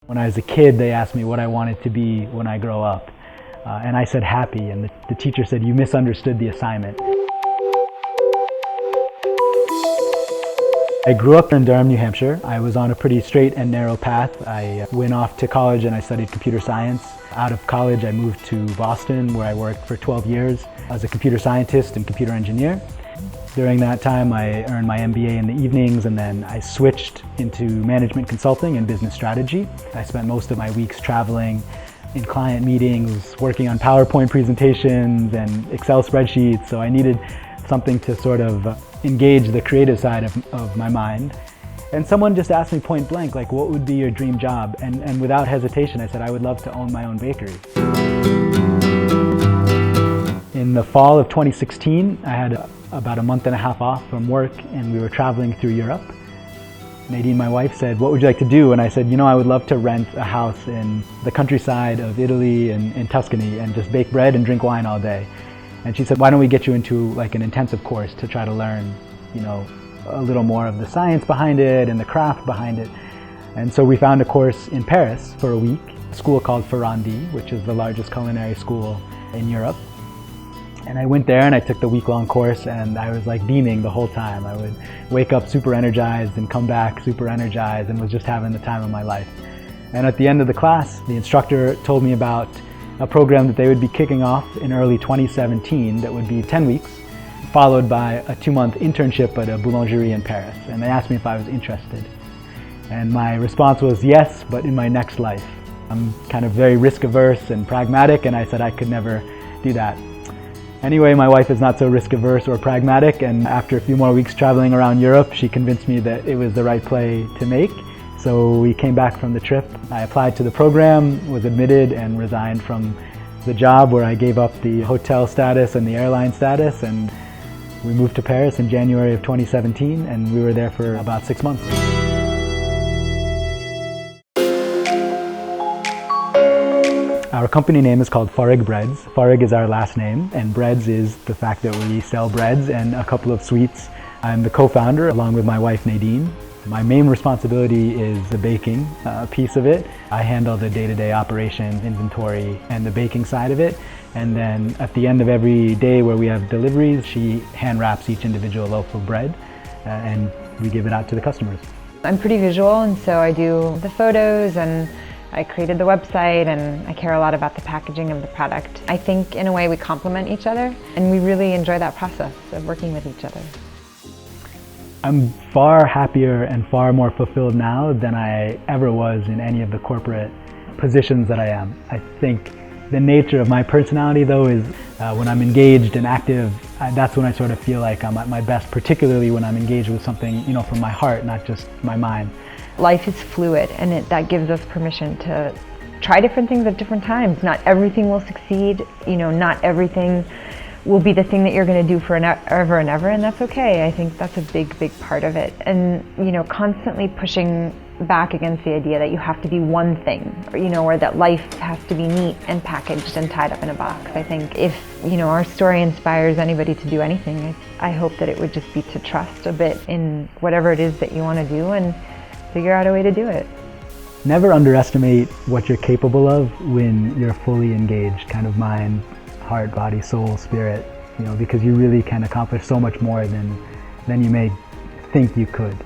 When I was a kid, they asked me what I wanted to be when I grow up. And I said happy, and the teacher said, "You misunderstood the assignment." I grew up in Durham, New Hampshire. I was on a pretty straight and narrow path. I went off to college and I studied computer science. Out of college, I moved to Boston, where I worked for 12 years as a computer scientist and computer engineer. During that time, I earned my MBA in the evenings, and then I switched into management consulting and business strategy. I spent most of my weeks traveling in client meetings, working on PowerPoint presentations and Excel spreadsheets, so I needed something to sort of engage the creative side of my mind. And someone just asked me point blank, like, what would be your dream job? And without hesitation, I said, I would love to own my own bakery. In the fall of 2016, I had about a month and a half off from work, and we were traveling through Europe. Nadine, my wife, said, "What would you like to do?" And I said, I would love to rent a house in the countryside of Italy and in Tuscany and just bake bread and drink wine all day. And she said, "Why don't we get you into like an intensive course to try to learn, a little more of the science behind it and the craft behind it." And so we found a course in Paris for a week, a school called Ferrandi, which is the largest culinary school in Europe. And I went there and I took the week-long course, and I was like beaming the whole time. I would wake up super energized and come back super energized, and was just having the time of my life. And at the end of the class, the instructor told me about a program that they would be kicking off in early 2017 that would be 10 weeks, followed by a 2-month internship at a boulangerie in Paris. And they asked me if I was interested. And my response was yes, but in my next life. I'm kind of very risk averse and pragmatic, and I said I could never do that. Anyway, my wife is not so risk averse or pragmatic, and after a few more weeks traveling around Europe, she convinced me that it was the right play to make. So we came back from the trip. I applied to the program, was admitted, and resigned from the job where I gave up the hotel status and the airline status, and we moved to Paris in January of 2017, and we were there for about 6 months. Our company name is called Farag Breads. Farag is our last name, and breads is the fact that we sell breads and a couple of sweets. I'm the co-founder along with my wife Nadine. My main responsibility is the baking piece of it. I handle the day-to-day operations, inventory, and the baking side of it. And then at the end of every day where we have deliveries, she hand wraps each individual loaf of bread and we give it out to the customers. I'm pretty visual, and so I do the photos, and I created the website, and I care a lot about the packaging of the product. I think in a way we complement each other, and we really enjoy that process of working with each other. I'm far happier and far more fulfilled now than I ever was in any of the corporate positions that I am. I think the nature of my personality, though, is when I'm engaged and active, that's when I sort of feel like I'm at my best, particularly when I'm engaged with something, from my heart, not just my mind. Life is fluid, and that gives us permission to try different things at different times. Not everything will succeed, not everything will be the thing that you're going to do forever and ever, and that's okay. I think that's a big, big part of it. And, constantly pushing back against the idea that you have to be one thing, or that life has to be neat and packaged and tied up in a box. I think if, our story inspires anybody to do anything, I hope that it would just be to trust a bit in whatever it is that you want to do and figure out a way to do it. Never underestimate what you're capable of when you're fully engaged, kind of mind, heart, body, soul, spirit, because you really can accomplish so much more than you may think you could.